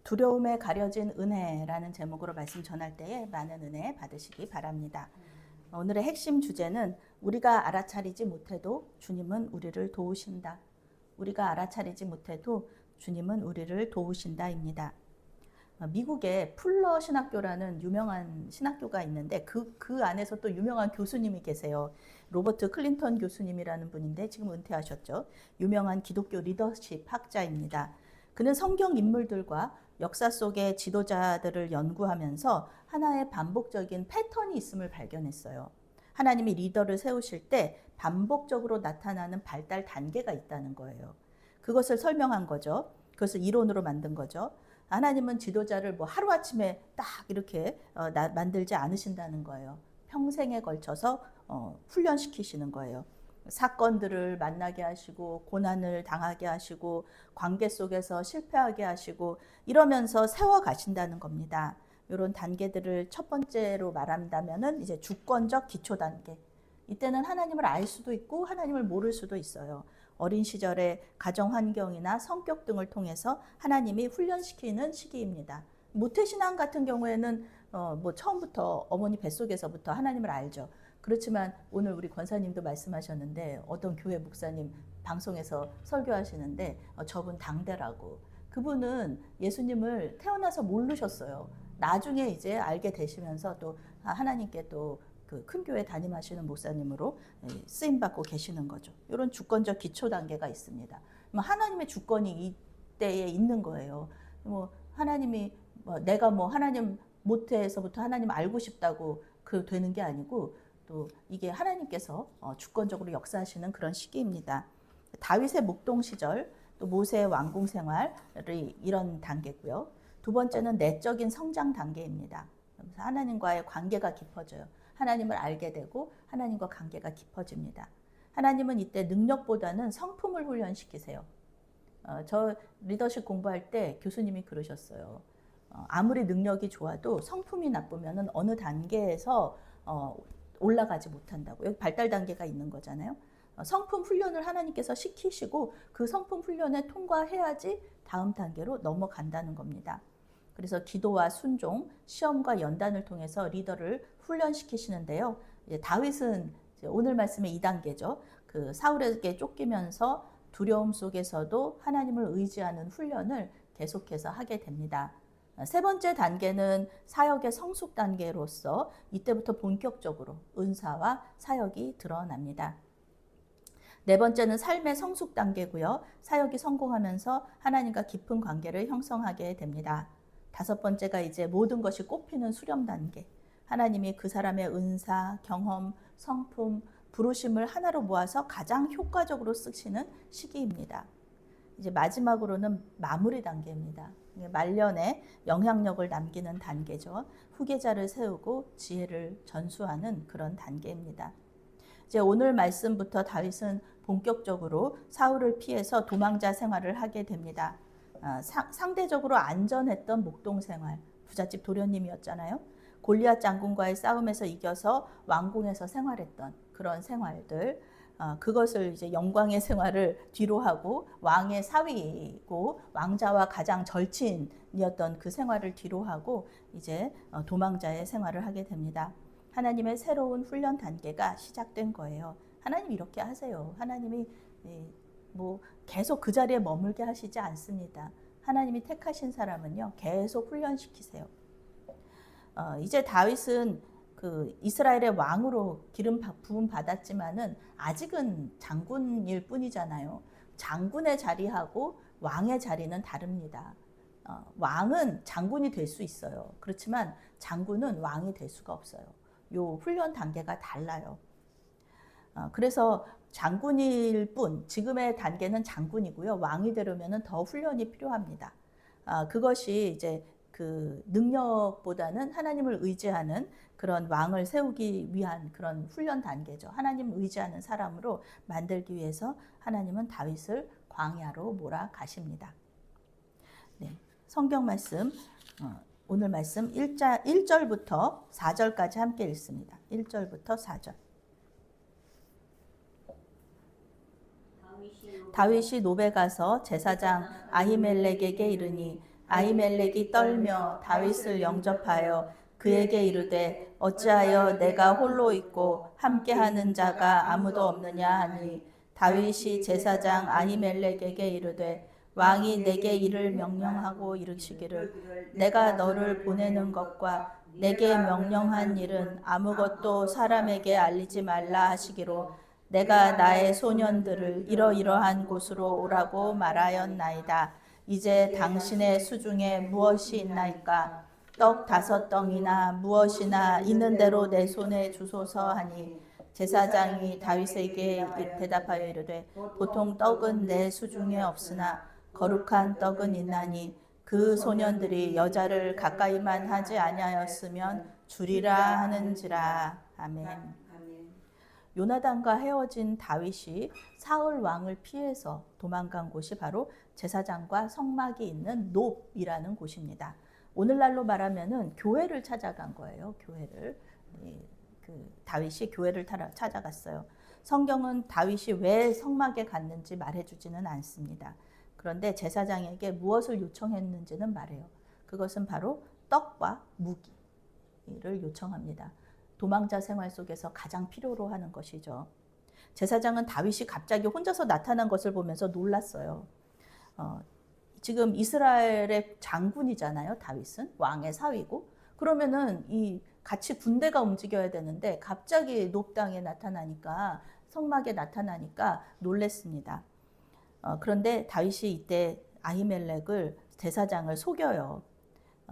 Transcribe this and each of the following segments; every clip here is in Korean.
두려움에 가려진 은혜라는 제목으로 말씀 전할 때에 많은 은혜 받으시기 바랍니다. 오늘의 핵심 주제는 우리가 알아차리지 못해도 주님은 우리를 도우신다. 우리가 알아차리지 못해도 주님은 우리를 도우신다입니다. 미국의 풀러 신학교라는 유명한 신학교가 있는데 그 안에서 또 유명한 교수님이 계세요. 로버트 클린턴 교수님이라는 분인데 지금 은퇴하셨죠. 유명한 기독교 리더십 학자입니다. 그는 성경 인물들과 역사 속의 지도자들을 연구하면서 하나의 반복적인 패턴이 있음을 발견했어요. 하나님이 리더를 세우실 때 반복적으로 나타나는 발달 단계가 있다는 거예요. 그것을 설명한 거죠. 그것을 이론으로 만든 거죠. 하나님은 지도자를 뭐 하루아침에 딱 이렇게 만들지 않으신다는 거예요. 평생에 걸쳐서 훈련시키시는 거예요. 사건들을 만나게 하시고 고난을 당하게 하시고 관계 속에서 실패하게 하시고 이러면서 세워가신다는 겁니다. 이런 단계들을 첫 번째로 말한다면은 이제 주권적 기초 단계. 이때는 하나님을 알 수도 있고 하나님을 모를 수도 있어요. 어린 시절의 가정 환경이나 성격 등을 통해서 하나님이 훈련시키는 시기입니다. 모태신앙 같은 경우에는 뭐 처음부터 어머니 뱃속에서부터 하나님을 알죠. 그렇지만 오늘 우리 권사님도 말씀하셨는데 어떤 교회 목사님 방송에서 설교하시는데 저분 당대라고. 그분은 예수님을 태어나서 모르셨어요. 나중에 이제 알게 되시면서 또 하나님께 또 그 큰 교회 담임하시는 목사님으로 쓰임 받고 계시는 거죠. 이런 주권적 기초 단계가 있습니다. 하나님의 주권이 이때에 있는 거예요. 뭐 하나님이 내가 뭐 하나님 모태에서부터 하나님 알고 싶다고 그 되는 게 아니고 또 이게 하나님께서 주권적으로 역사하시는 그런 시기입니다. 다윗의 목동 시절, 또 모세의 왕궁 생활이 이런 단계고요. 두 번째는 내적인 성장 단계입니다. 하나님과의 관계가 깊어져요. 하나님을 알게 되고 하나님과 관계가 깊어집니다. 하나님은 이때 능력보다는 성품을 훈련시키세요. 저 리더십 공부할 때 교수님이 그러셨어요. 아무리 능력이 좋아도 성품이 나쁘면 어느 단계에서 올라가지 못한다고. 여기 발달 단계가 있는 거잖아요. 성품 훈련을 하나님께서 시키시고 그 성품 훈련에 통과해야지 다음 단계로 넘어간다는 겁니다. 그래서 기도와 순종, 시험과 연단을 통해서 리더를 훈련시키시는데요. 이제 다윗은 이제 오늘 말씀의 2단계죠. 그 사울에게 쫓기면서 두려움 속에서도 하나님을 의지하는 훈련을 계속해서 하게 됩니다. 세 번째 단계는 사역의 성숙 단계로서 이때부터 본격적으로 은사와 사역이 드러납니다. 네 번째는 삶의 성숙 단계고요. 사역이 성공하면서 하나님과 깊은 관계를 형성하게 됩니다. 다섯 번째가 이제 모든 것이 꼽히는 수렴 단계. 하나님이 그 사람의 은사, 경험, 성품, 부르심을 하나로 모아서 가장 효과적으로 쓰시는 시기입니다. 이제 마지막으로는 마무리 단계입니다. 말년에 영향력을 남기는 단계죠. 후계자를 세우고 지혜를 전수하는 그런 단계입니다. 이제 오늘 말씀부터 다윗은 본격적으로 사울을 피해서 도망자 생활을 하게 됩니다. 상대적으로 안전했던 목동 생활, 부잣집 도련님이었잖아요. 골리앗 장군과의 싸움에서 이겨서 왕궁에서 생활했던 그런 생활들, 그것을 이제 영광의 생활을 뒤로 하고 왕의 사위이고 왕자와 가장 절친이었던 그 생활을 뒤로 하고 이제 도망자의 생활을 하게 됩니다. 하나님의 새로운 훈련 단계가 시작된 거예요. 하나님 이렇게 하세요. 하나님이 뭐 계속 그 자리에 머물게 하시지 않습니다. 하나님이 택하신 사람은요 계속 훈련시키세요. 이제 다윗은 그 이스라엘의 왕으로 기름 부음 받았지만은 아직은 장군일 뿐이잖아요. 장군의 자리하고 왕의 자리는 다릅니다. 왕은 장군이 될 수 있어요. 그렇지만 장군은 왕이 될 수가 없어요. 요 훈련 단계가 달라요. 그래서 장군일 뿐, 지금의 단계는 장군이고요. 왕이 되려면 더 훈련이 필요합니다. 그것이 이제 그 능력보다는 하나님을 의지하는 그런 왕을 세우기 위한 그런 훈련 단계죠. 하나님을 의지하는 사람으로 만들기 위해서 하나님은 다윗을 광야로 몰아가십니다. 네, 성경 말씀, 오늘 말씀 1절부터 4절까지 함께 읽습니다. 1절부터 4절. 다윗이 노베 가서 제사장 아히멜렉에게 이르니 아히멜렉이 떨며 다윗을 영접하여 그에게 이르되 어찌하여 내가 홀로 있고 함께하는 자가 아무도 없느냐 하니 다윗이 제사장 아히멜렉에게 이르되 왕이 내게 이를 명령하고 이르시기를 내가 너를 보내는 것과 내게 명령한 일은 아무것도 사람에게 알리지 말라 하시기로 내가 나의 소년들을 이러이러한 곳으로 오라고 말하였나이다. 이제 당신의 수중에 무엇이 있나이까? 떡 5덩이나 무엇이나 있는 대로 내 손에 주소서 하니 제사장이 다윗에게 대답하여 이르되 보통 떡은 내 수중에 없으나 거룩한 떡은 있나니 그 소년들이 여자를 가까이만 하지 아니하였으면 주리라 하는지라. 아멘. 요나단과 헤어진 다윗이 사울 왕을 피해서 도망간 곳이 바로 제사장과 성막이 있는 놉이라는 곳입니다. 오늘날로 말하면은 교회를 찾아간 거예요. 교회를. 다윗이 교회를 찾아갔어요. 성경은 다윗이 왜 성막에 갔는지 말해주지는 않습니다. 그런데 제사장에게 무엇을 요청했는지는 말해요. 그것은 바로 떡과 무기를 요청합니다. 도망자 생활 속에서 가장 필요로 하는 것이죠. 제사장은 다윗이 갑자기 혼자서 나타난 것을 보면서 놀랐어요. 지금 이스라엘의 장군이잖아요. 다윗은 왕의 사위고. 그러면은 이 같이 군대가 움직여야 되는데 갑자기 놉 땅에 나타나니까 성막에 나타나니까 놀랬습니다. 그런데 다윗이 이때 아히멜렉을 제사장을 속여요.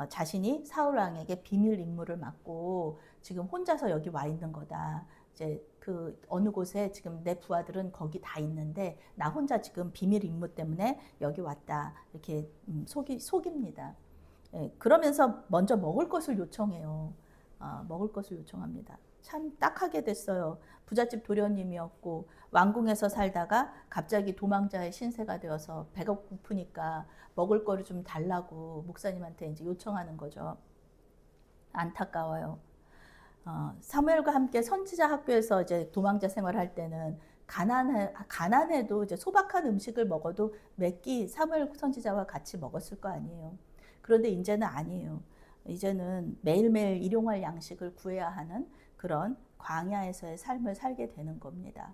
자신이 사울 왕에게 비밀 임무를 맡고 지금 혼자서 여기 와 있는 거다. 이제 그 어느 곳에 지금 내 부하들은 거기 다 있는데 나 혼자 지금 비밀 임무 때문에 여기 왔다. 이렇게 속입니다. 예, 그러면서 먼저 먹을 것을 요청해요. 먹을 것을 요청합니다. 참 딱하게 됐어요. 부잣집 도련님이었고 왕궁에서 살다가 갑자기 도망자의 신세가 되어서 배가 고프니까 먹을 거를 좀 달라고 목사님한테 이제 요청하는 거죠. 안타까워요. 사무엘과 함께 선지자 학교에서 이제 도망자 생활할 때는 가난해도 이제 소박한 음식을 먹어도 몇 끼 사무엘 선지자와 같이 먹었을 거 아니에요. 그런데 이제는 아니에요. 이제는 매일매일 일용할 양식을 구해야 하는 그런 광야에서의 삶을 살게 되는 겁니다.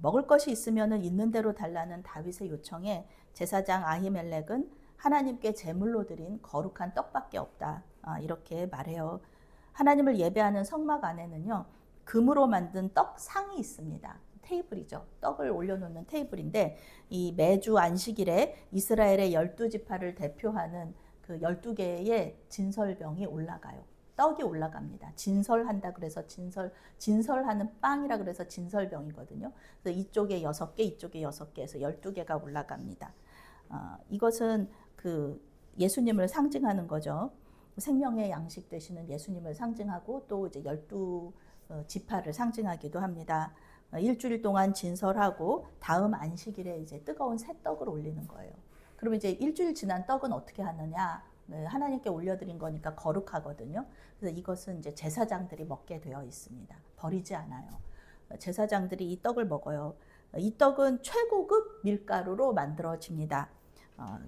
먹을 것이 있으면 있는 대로 달라는 다윗의 요청에 제사장 아히멜렉은 하나님께 제물로 드린 거룩한 떡밖에 없다. 이렇게 말해요. 하나님을 예배하는 성막 안에는요, 금으로 만든 떡상이 있습니다. 테이블이죠. 떡을 올려놓는 테이블인데 이 매주 안식일에 이스라엘의 12지파를 대표하는 그 12개의 진설병이 올라가요. 떡이 올라갑니다. 진설한다 그래서 진설하는 빵이라 그래서 진설병이거든요. 그래서 이쪽에 6개, 이쪽에 6개에서 12개가 올라갑니다. 이것은 그 예수님을 상징하는 거죠. 생명의 양식 되시는 예수님을 상징하고 또 이제 12지파를 상징하기도 합니다. 일주일 동안 진설하고 다음 안식일에 이제 뜨거운 새 떡을 올리는 거예요. 그러면 이제 일주일 지난 떡은 어떻게 하느냐? 하나님께 올려드린 거니까 거룩하거든요. 그래서 이것은 이제 제사장들이 먹게 되어 있습니다. 버리지 않아요. 제사장들이 이 떡을 먹어요. 이 떡은 최고급 밀가루로 만들어집니다.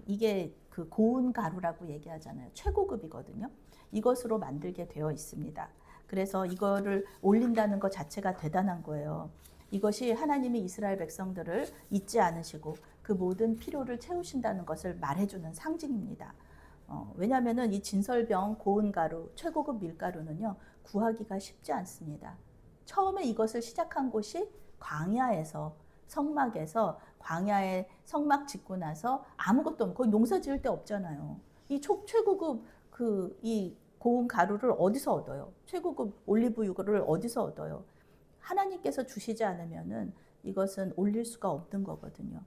이게 그 고운 가루라고 얘기하잖아요. 최고급이거든요. 이것으로 만들게 되어 있습니다. 그래서 이거를 올린다는 것 자체가 대단한 거예요. 이것이 하나님이 이스라엘 백성들을 잊지 않으시고 그 모든 필요를 채우신다는 것을 말해주는 상징입니다. 왜냐하면 이 진설병 고운 가루, 최고급 밀가루는요, 구하기가 쉽지 않습니다. 처음에 이것을 시작한 곳이 광야에서, 성막에서, 광야에 성막 짓고 나서 아무것도 없고 농사 지을 데 없잖아요. 이 최고급 이 고운 가루를 어디서 얻어요? 최고급 올리브유를 어디서 얻어요? 하나님께서 주시지 않으면은 이것은 올릴 수가 없는 거거든요.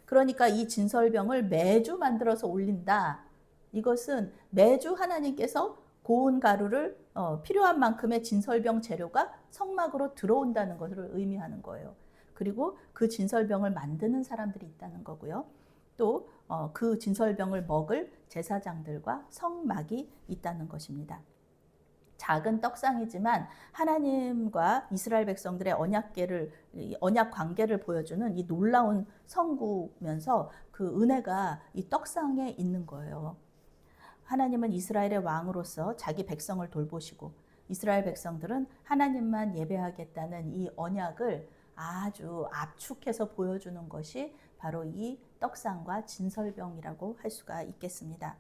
그러니까 이 진설병을 매주 만들어서 올린다. 이것은 매주 하나님께서 고운 가루를 필요한 만큼의 진설병 재료가 성막으로 들어온다는 것을 의미하는 거예요. 그리고 그 진설병을 만드는 사람들이 있다는 거고요. 또 그 진설병을 먹을 제사장들과 성막이 있다는 것입니다. 작은 떡상이지만 하나님과 이스라엘 백성들의 언약 관계를 보여주는 이 놀라운 성구면서 그 은혜가 이 떡상에 있는 거예요. 하나님은 이스라엘의 왕으로서 자기 백성을 돌보시고 이스라엘 백성들은 하나님만 예배하겠다는 이 언약을 아주 압축해서 보여주는 것이 바로 이 떡상과 진설병이라고 할 수가 있겠습니다.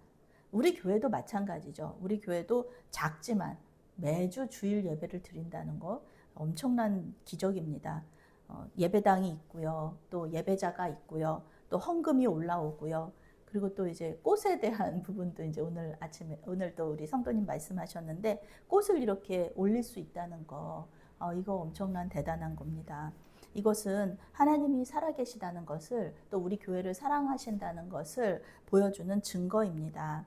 우리 교회도 마찬가지죠. 우리 교회도 작지만 매주 주일 예배를 드린다는 거 엄청난 기적입니다. 예배당이 있고요. 또 예배자가 있고요. 또 헌금이 올라오고요. 그리고 또 이제 꽃에 대한 부분도 이제 오늘 또 우리 성도님 말씀하셨는데 꽃을 이렇게 올릴 수 있다는 거, 이거 엄청난 대단한 겁니다. 이것은 하나님이 살아계시다는 것을 또 우리 교회를 사랑하신다는 것을 보여주는 증거입니다.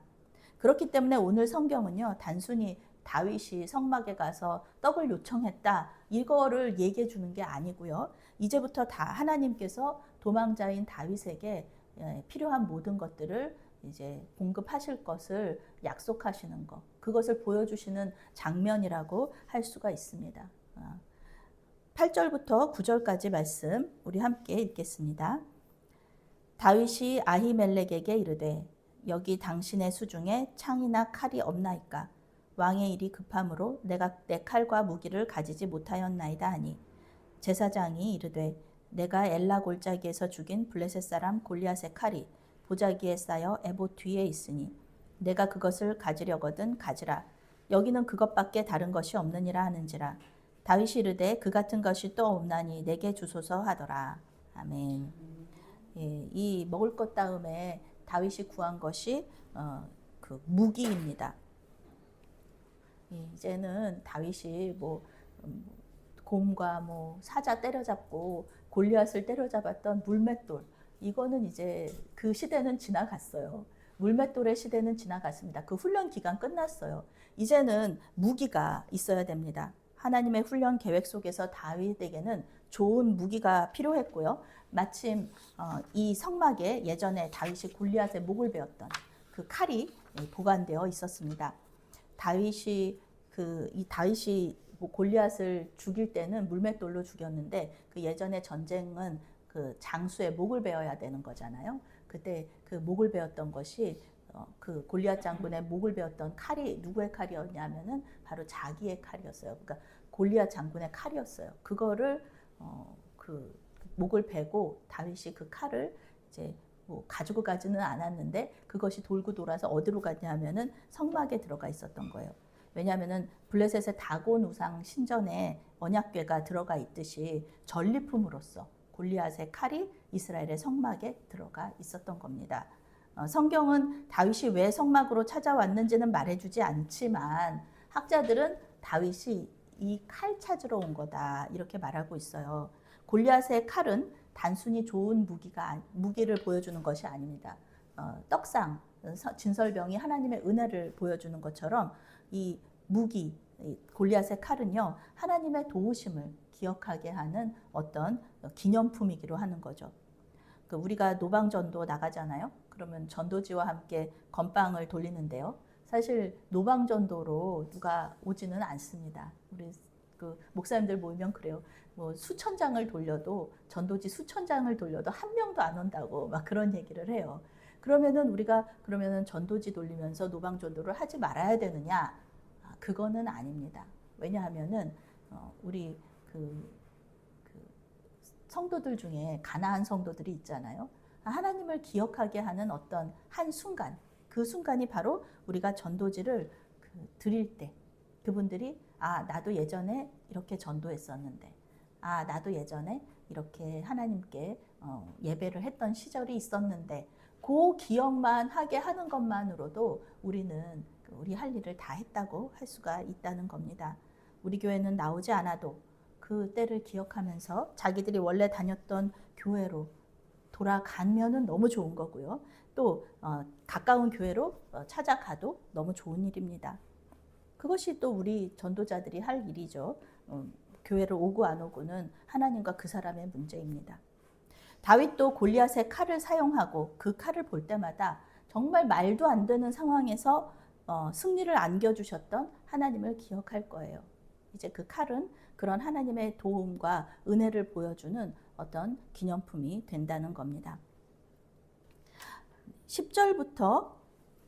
그렇기 때문에 오늘 성경은요, 단순히 다윗이 성막에 가서 떡을 요청했다, 이거를 얘기해 주는 게 아니고요. 이제부터 다 하나님께서 도망자인 다윗에게 필요한 모든 것들을 이제 공급하실 것을 약속하시는 것, 그것을 보여주시는 장면이라고 할 수가 있습니다. 8절부터 9절까지 말씀 우리 함께 읽겠습니다. 다윗이 아히멜렉에게 이르되 여기 당신의 수중에 창이나 칼이 없나이까? 왕의 일이 급함으로 내가 내 칼과 무기를 가지지 못하였나이다 하니 제사장이 이르되 내가 엘라 골짜기에서 죽인 블레셋 사람 골리앗의 칼이 보자기에 쌓여 에봇 뒤에 있으니 내가 그것을 가지려거든 가지라. 여기는 그것밖에 다른 것이 없느니라 하는지라. 다윗이 이르되 그 같은 것이 또 없나니 내게 주소서 하더라. 아멘. 예, 이 먹을 것 다음에 다윗이 구한 것이 그 무기입니다. 예, 이제는 다윗이 곰과 사자 때려잡고 골리앗을 때려잡았던 물맷돌, 이거는 이제 그 시대는 지나갔어요. 물맷돌의 시대는 지나갔습니다. 그 훈련 기간 끝났어요. 이제는 무기가 있어야 됩니다. 하나님의 훈련 계획 속에서 다윗에게는 좋은 무기가 필요했고요. 마침 이 성막에 예전에 다윗이 골리앗의 목을 베었던 그 칼이 보관되어 있었습니다. 다윗이 골리앗을 죽일 때는 물맷돌로 죽였는데 그 예전의 전쟁은 그 장수의 목을 베어야 되는 거잖아요. 그때 그 목을 베었던 것이 그 골리앗 장군의 목을 베었던 칼이 누구의 칼이었냐면은 바로 자기의 칼이었어요. 그러니까 골리앗 장군의 칼이었어요. 그거를 그 목을 베고 다윗이 그 칼을 이제 가지고 가지는 않았는데 그것이 돌고 돌아서 어디로 갔냐면은 성막에 들어가 있었던 거예요. 왜냐하면은 블레셋의 다곤 우상 신전에 언약궤가 들어가 있듯이 전리품으로서 골리앗의 칼이 이스라엘의 성막에 들어가 있었던 겁니다. 성경은 다윗이 왜 성막으로 찾아왔는지는 말해주지 않지만 학자들은 다윗이 이 칼 찾으러 온 거다 이렇게 말하고 있어요. 골리앗의 칼은 단순히 좋은 무기를 보여주는 것이 아닙니다. 떡상, 진설병이 하나님의 은혜를 보여주는 것처럼 이 무기, 골리앗의 칼은요, 하나님의 도우심을 기억하게 하는 어떤 기념품이기로 하는 거죠. 우리가 노방전도 나가잖아요. 그러면 전도지와 함께 건빵을 돌리는데요. 사실 노방전도로 누가 오지는 않습니다. 우리 목사님들 모이면 그래요. 수천 장을 돌려도 전도지 수천 장을 돌려도 한 명도 안 온다고 막 그런 얘기를 해요. 그러면은 우리가 전도지 돌리면서 노방전도를 하지 말아야 되느냐? 그거는 아닙니다. 왜냐하면은 우리 성도들 중에 가나안 성도들이 있잖아요. 하나님을 기억하게 하는 어떤 한 순간, 그 순간이 바로 우리가 전도지를 드릴 때 그분들이 나도 예전에 이렇게 전도했었는데, 나도 예전에 이렇게 하나님께 예배를 했던 시절이 있었는데, 그 기억만 하게 하는 것만으로도 우리는 우리 할 일을 다 했다고 할 수가 있다는 겁니다. 우리 교회는 나오지 않아도 그 때를 기억하면서 자기들이 원래 다녔던 교회로 돌아가면은 너무 좋은 거고요. 또 가까운 교회로 찾아가도 너무 좋은 일입니다. 그것이 또 우리 전도자들이 할 일이죠. 교회를 오고 안 오고는 하나님과 그 사람의 문제입니다. 다윗도 골리앗의 칼을 사용하고 그 칼을 볼 때마다 정말 말도 안 되는 상황에서 승리를 안겨주셨던 하나님을 기억할 거예요. 이제 그 칼은 그런 하나님의 도움과 은혜를 보여주는 어떤 기념품이 된다는 겁니다. 10절부터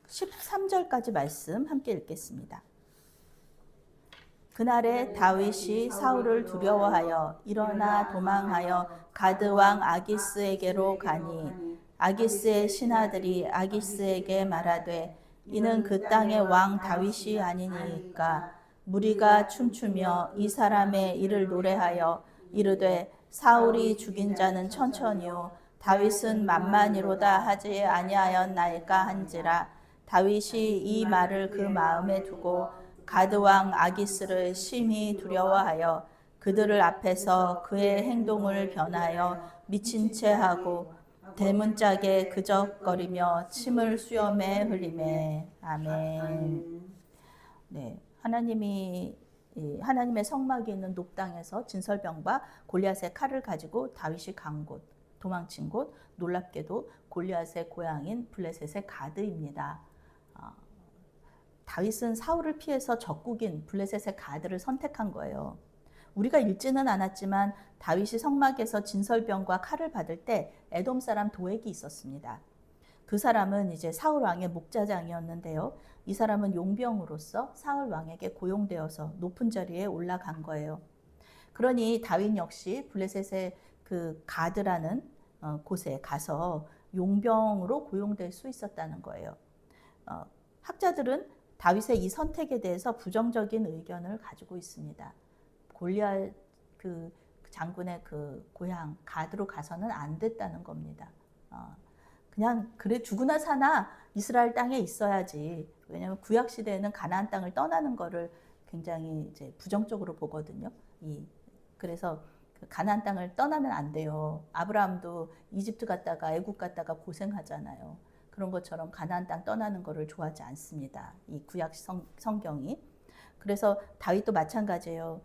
13절까지 말씀 함께 읽겠습니다. 그날에 다윗이 사울을 두려워하여 일어나 도망하여 가드 왕 아기스에게로 가니 아기스의 신하들이 아기스에게 말하되 이는 그 땅의 왕 다윗이 아니니까 무리가 춤추며 이 사람의 이를 노래하여 이르되 사울이 죽인 자는 천천히요 다윗은 만만이로다 하지 아니하였나이까 한지라. 다윗이 이 말을 그 마음에 두고 가드왕 아기스를 심히 두려워하여 그들을 앞에서 그의 행동을 변하여 미친 채 하고 대문짝에 그적거리며 침을 수염에 흘리매. 아멘. 네, 하나님의 성막이 있는 높당에서 진설병과 골리앗의 칼을 가지고 다윗이 간 곳, 도망친 곳, 놀랍게도 골리앗의 고향인 블레셋의 가드입니다. 다윗은 사울을 피해서 적국인 블레셋의 가드를 선택한 거예요. 우리가 읽지는 않았지만 다윗이 성막에서 진설병과 칼을 받을 때 에돔 사람 도액이 있었습니다. 그 사람은 이제 사울 왕의 목자장이었는데요. 이 사람은 용병으로서 사울 왕에게 고용되어서 높은 자리에 올라간 거예요. 그러니 다윗 역시 블레셋의 그 가드라는 곳에 가서 용병으로 고용될 수 있었다는 거예요. 학자들은 다윗의 이 선택에 대해서 부정적인 의견을 가지고 있습니다. 골리앗 그 장군의 그 고향 가드로 가서는 안 됐다는 겁니다. 그냥 그래 죽으나 사나 이스라엘 땅에 있어야지. 왜냐하면 구약 시대에는 가나안 땅을 떠나는 거를 굉장히 이제 부정적으로 보거든요. 그래서 그 가나안 땅을 떠나면 안 돼요. 아브라함도 이집트 갔다가 애국 갔다가 고생하잖아요. 그런 것처럼 가나안 땅 떠나는 거를 좋아하지 않습니다. 이 구약 성경이. 그래서 다윗도 마찬가지예요.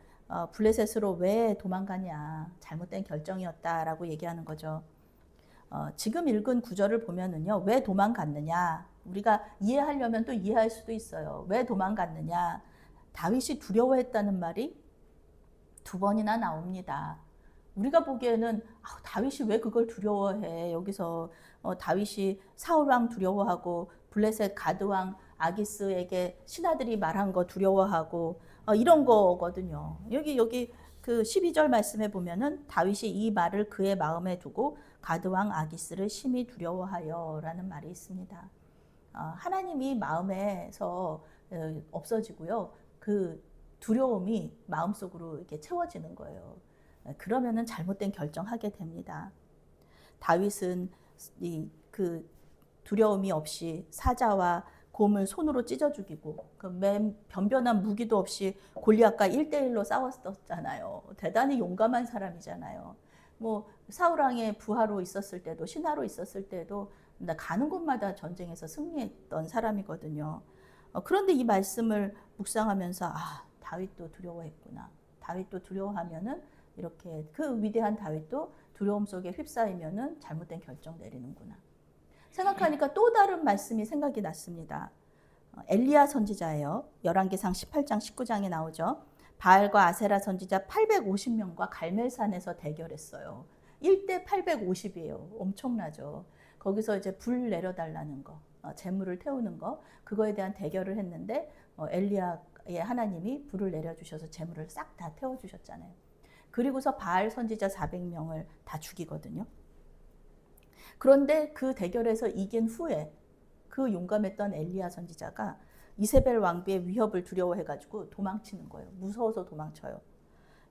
블레셋으로 왜 도망가냐. 잘못된 결정이었다라고 얘기하는 거죠. 지금 읽은 구절을 보면은요. 왜 도망갔느냐. 우리가 이해하려면 또 이해할 수도 있어요. 왜 도망갔느냐. 다윗이 두려워했다는 말이 2번이나 나옵니다. 우리가 보기에는 다윗이 왜 그걸 두려워해. 여기서 다윗이 사울왕 두려워하고 블레셋 가드왕 아기스에게 신하들이 말한 거 두려워하고 이런 거거든요. 여기 그 12절 말씀에 보면은 다윗이 이 말을 그의 마음에 두고 가드왕 아기스를 심히 두려워하여 라는 말이 있습니다. 하나님이 마음에서 없어지고요. 그 두려움이 마음속으로 이렇게 채워지는 거예요. 그러면은 잘못된 결정하게 됩니다. 다윗은 그 두려움이 없이 사자와 곰을 손으로 찢어 죽이고 그 맨 변변한 무기도 없이 골리앗과 1대1로 싸웠었잖아요. 대단히 용감한 사람이잖아요. 뭐 사울 왕의 부하로 있었을 때도 신하로 있었을 때도 가는 곳마다 전쟁에서 승리했던 사람이거든요. 그런데 이 말씀을 묵상하면서 다윗도 두려워했구나. 다윗도 두려워하면은 이렇게 그 위대한 다윗도 두려움 속에 휩싸이면은 잘못된 결정 내리는구나. 생각하니까 또 다른 말씀이 생각이 났습니다. 엘리야 선지자예요. 열왕기상 18장 19장에 나오죠. 바알과 아세라 선지자 850명과 갈멜산에서 대결했어요. 1대 850이에요. 엄청나죠. 거기서 이제 불 내려달라는 거, 재물을 태우는 거, 그거에 대한 대결을 했는데 엘리야의 하나님이 불을 내려주셔서 재물을 싹 다 태워주셨잖아요. 그리고서 바알 선지자 400명을 다 죽이거든요. 그런데 그 대결에서 이긴 후에 그 용감했던 엘리야 선지자가 이세벨 왕비의 위협을 두려워해가지고 도망치는 거예요. 무서워서 도망쳐요.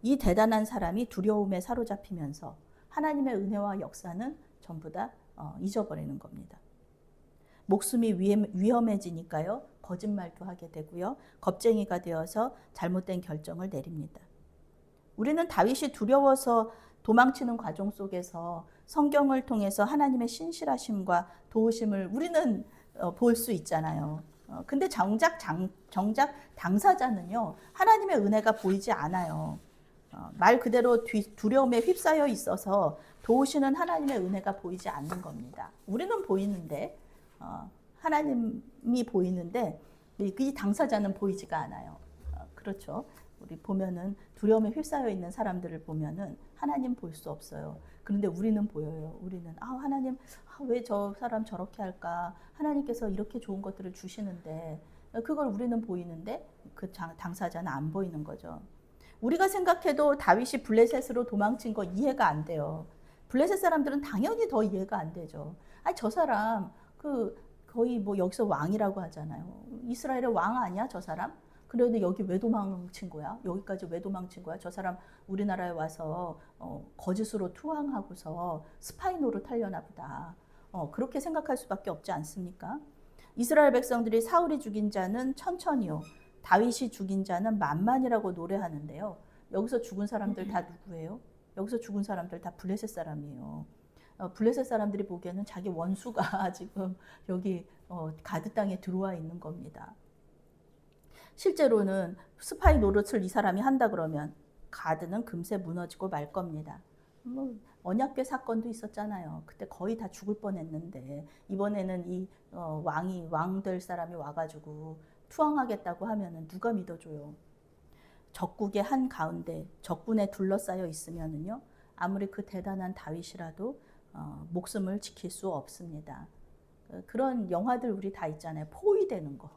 이 대단한 사람이 두려움에 사로잡히면서 하나님의 은혜와 역사는 전부 다 잊어버리는 겁니다. 목숨이 위험해지니까요. 거짓말도 하게 되고요. 겁쟁이가 되어서 잘못된 결정을 내립니다. 우리는 다윗이 두려워서 도망치는 과정 속에서 성경을 통해서 하나님의 신실하심과 도우심을 우리는 볼 수 있잖아요. 근데 정작 당사자는요. 하나님의 은혜가 보이지 않아요. 말 그대로 두려움에 휩싸여 있어서 도우시는 하나님의 은혜가 보이지 않는 겁니다. 우리는 보이는데 하나님이 보이는데 이 당사자는 보이지가 않아요. 그렇죠. 우리 보면은 두려움에 휩싸여 있는 사람들을 보면은 하나님 볼 수 없어요. 그런데 우리는 보여요. 우리는 하나님 왜 저 사람 저렇게 할까? 하나님께서 이렇게 좋은 것들을 주시는데 그걸 우리는 보이는데 그 당사자는 안 보이는 거죠. 우리가 생각해도 다윗이 블레셋으로 도망친 거 이해가 안 돼요. 블레셋 사람들은 당연히 더 이해가 안 되죠. 아니 저 사람 거의 뭐 여기서 왕이라고 하잖아요. 이스라엘의 왕 아니야 저 사람? 그런데 여기 왜 도망친 거야? 여기까지 왜 도망친 거야? 저 사람 우리나라에 와서 거짓으로 투항하고서 스파이 노릇하려나 보다. 그렇게 생각할 수밖에 없지 않습니까? 이스라엘 백성들이 사울이 죽인 자는 천천히요. 다윗이 죽인 자는 만만이라고 노래하는데요. 여기서 죽은 사람들 다 누구예요? 여기서 죽은 사람들 다 블레셋 사람이에요. 블레셋 사람들이 보기에는 자기 원수가 지금 여기 가드 땅에 들어와 있는 겁니다. 실제로는 스파이 노릇을 이 사람이 한다 그러면 가드는 금세 무너지고 말 겁니다. 언약궤 사건도 있었잖아요. 그때 거의 다 죽을 뻔했는데 이번에는 이 왕 될 사람이 와가지고 투항하겠다고 하면은 누가 믿어줘요? 적국의 한 가운데 적군에 둘러싸여 있으면은요 아무리 그 대단한 다윗이라도 목숨을 지킬 수 없습니다. 그런 영화들 우리 다 있잖아요. 포위되는 거.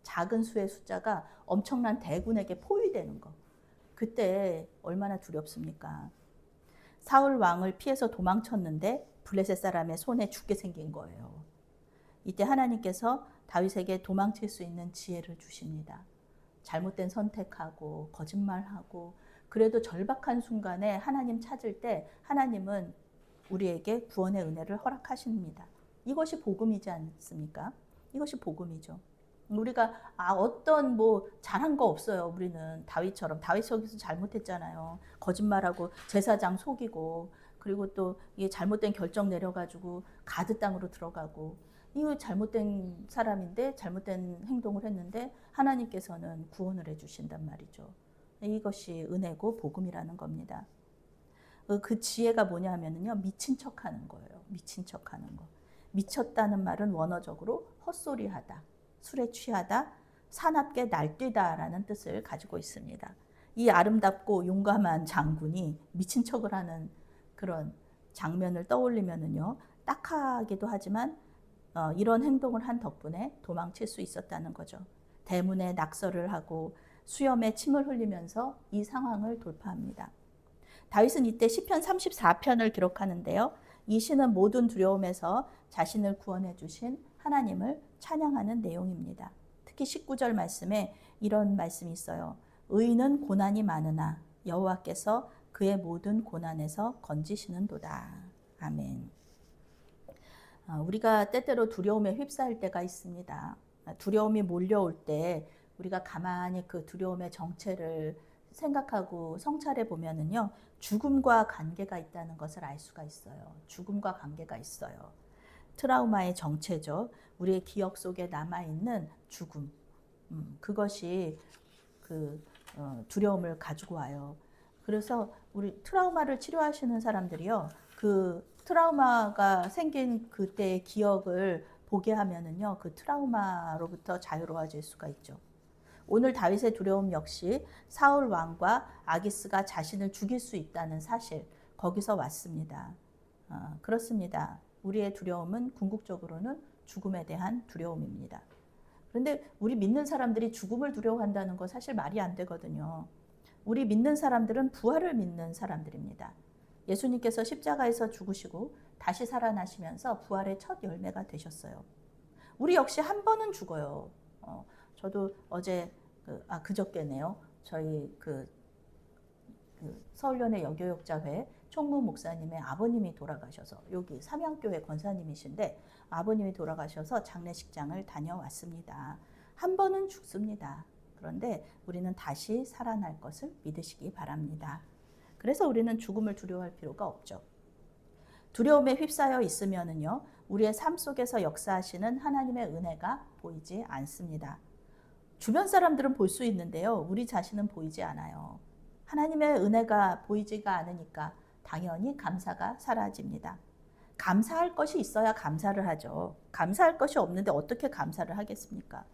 작은 수의 숫자가 엄청난 대군에게 포위되는 거. 그때 얼마나 두렵습니까? 사울 왕을 피해서 도망쳤는데 블레셋 사람의 손에 죽게 생긴 거예요. 이때 하나님께서 다윗에게 도망칠 수 있는 지혜를 주십니다. 잘못된 선택하고 거짓말하고 그래도 절박한 순간에 하나님 찾을 때 하나님은 우리에게 구원의 은혜를 허락하십니다. 이것이 복음이지 않습니까? 이것이 복음이죠. 우리가 어떤 잘한 거 없어요. 우리는 다윗처럼. 다윗 여기서 잘못했잖아요. 거짓말하고 제사장 속이고 그리고 또 이게 잘못된 결정 내려가지고 가드 땅으로 들어가고 이거 잘못된 사람인데 잘못된 행동을 했는데 하나님께서는 구원을 해주신단 말이죠. 이것이 은혜고 복음이라는 겁니다. 그 지혜가 뭐냐면요 미친 척하는 거예요. 미친 척하는 거. 미쳤다는 말은 원어적으로 헛소리하다, 술에 취하다, 사납게 날뛰다라는 뜻을 가지고 있습니다. 이 아름답고 용감한 장군이 미친 척을 하는 그런 장면을 떠올리면은요 딱하기도 하지만 이런 행동을 한 덕분에 도망칠 수 있었다는 거죠. 대문에 낙서를 하고 수염에 침을 흘리면서 이 상황을 돌파합니다. 다윗은 이때 시편 34편을 기록하는데요. 이 시는 모든 두려움에서 자신을 구원해 주신 하나님을 찬양하는 내용입니다. 특히 19절 말씀에 이런 말씀이 있어요. 의인은 고난이 많으나 여호와께서 그의 모든 고난에서 건지시는도다. 아멘. 우리가 때때로 두려움에 휩싸일 때가 있습니다. 두려움이 몰려올 때 우리가 가만히 그 두려움의 정체를 생각하고 성찰해 보면은요, 죽음과 관계가 있다는 것을 알 수가 있어요. 죽음과 관계가 있어요. 트라우마의 정체죠. 우리의 기억 속에 남아있는 죽음. 그것이 두려움을 가지고 와요. 그래서 우리 트라우마를 치료하시는 사람들이요, 그 트라우마가 생긴 그때의 기억을 보게 하면은요, 그 트라우마로부터 자유로워질 수가 있죠. 오늘 다윗의 두려움 역시 사울 왕과 아기스가 자신을 죽일 수 있다는 사실, 거기서 왔습니다. 그렇습니다. 우리의 두려움은 궁극적으로는 죽음에 대한 두려움입니다. 그런데 우리 믿는 사람들이 죽음을 두려워한다는 거 사실 말이 안 되거든요. 우리 믿는 사람들은 부활을 믿는 사람들입니다. 예수님께서 십자가에서 죽으시고 다시 살아나시면서 부활의 첫 열매가 되셨어요. 우리 역시 한 번은 죽어요. 저도 어제 그저께네요. 저희 서울연의 여교육자회 총무 목사님의 아버님이 돌아가셔서 여기 삼양교회 권사님이신데 아버님이 돌아가셔서 장례식장을 다녀왔습니다. 한 번은 죽습니다. 그런데 우리는 다시 살아날 것을 믿으시기 바랍니다. 그래서 우리는 죽음을 두려워할 필요가 없죠. 두려움에 휩싸여 있으면은요, 우리의 삶 속에서 역사하시는 하나님의 은혜가 보이지 않습니다. 주변 사람들은 볼 수 있는데요, 우리 자신은 보이지 않아요. 하나님의 은혜가 보이지가 않으니까 당연히 감사가 사라집니다. 감사할 것이 있어야 감사를 하죠. 감사할 것이 없는데 어떻게 감사를 하겠습니까?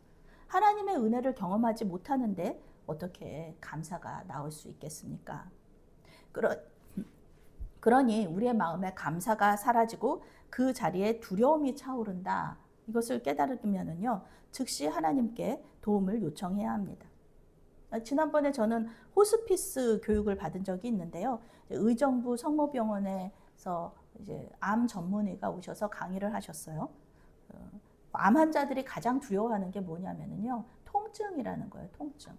하나님의 은혜를 경험하지 못하는데 어떻게 감사가 나올 수 있겠습니까? 그러니 우리의 마음에 감사가 사라지고 그 자리에 두려움이 차오른다. 이것을 깨달으면은요, 즉시 하나님께 도움을 요청해야 합니다. 지난번에 저는 호스피스 교육을 받은 적이 있는데요. 의정부 성모병원에서 이제 암 전문의가 오셔서 강의를 하셨어요. 암 환자들이 가장 두려워하는 게 뭐냐면요, 통증이라는 거예요. 통증.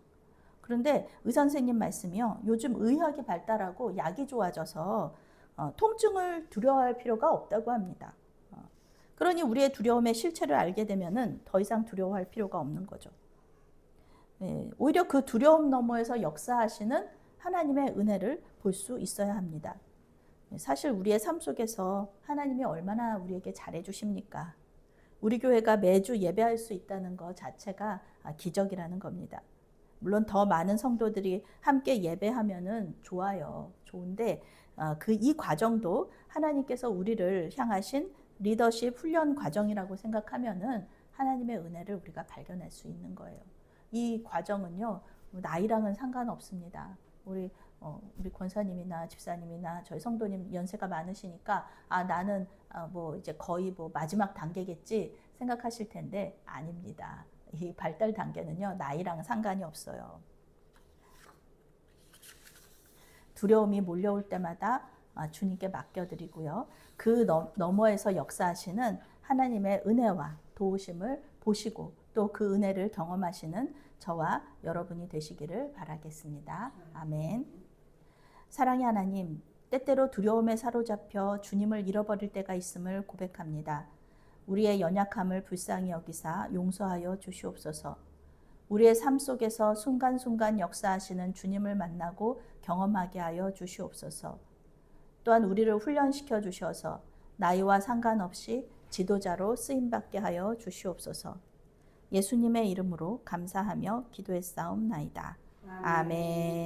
그런데 의사 선생님 말씀이요, 요즘 의학이 발달하고 약이 좋아져서 통증을 두려워할 필요가 없다고 합니다. 그러니 우리의 두려움의 실체를 알게 되면은 더 이상 두려워할 필요가 없는 거죠. 오히려 그 두려움 너머에서 역사하시는 하나님의 은혜를 볼 수 있어야 합니다. 사실 우리의 삶 속에서 하나님이 얼마나 우리에게 잘해 주십니까? 우리 교회가 매주 예배할 수 있다는 것 자체가 기적이라는 겁니다. 물론 더 많은 성도들이 함께 예배하면은 좋아요. 좋은데 이 과정도 하나님께서 우리를 향하신 리더십 훈련 과정이라고 생각하면은 하나님의 은혜를 우리가 발견할 수 있는 거예요. 이 과정은요, 나이랑은 상관없습니다. 우리 권사님이나 집사님이나 저희 성도님 연세가 많으시니까 나는 뭐 이제 거의 뭐 마지막 단계겠지 생각하실 텐데 아닙니다. 이 발달 단계는요, 나이랑 상관이 없어요. 두려움이 몰려올 때마다 주님께 맡겨드리고요. 그 너머에서 역사하시는 하나님의 은혜와 도우심을 보시고 또 그 은혜를 경험하시는 저와 여러분이 되시기를 바라겠습니다. 아멘. 사랑의 하나님, 때때로 두려움에 사로잡혀 주님을 잃어버릴 때가 있음을 고백합니다. 우리의 연약함을 불쌍히 여기사 용서하여 주시옵소서. 우리의 삶 속에서 순간순간 역사하시는 주님을 만나고 경험하게 하여 주시옵소서. 또한 우리를 훈련시켜 주셔서 나이와 상관없이 지도자로 쓰임받게 하여 주시옵소서. 예수님의 이름으로 감사하며 기도했사옵나이다. 아멘.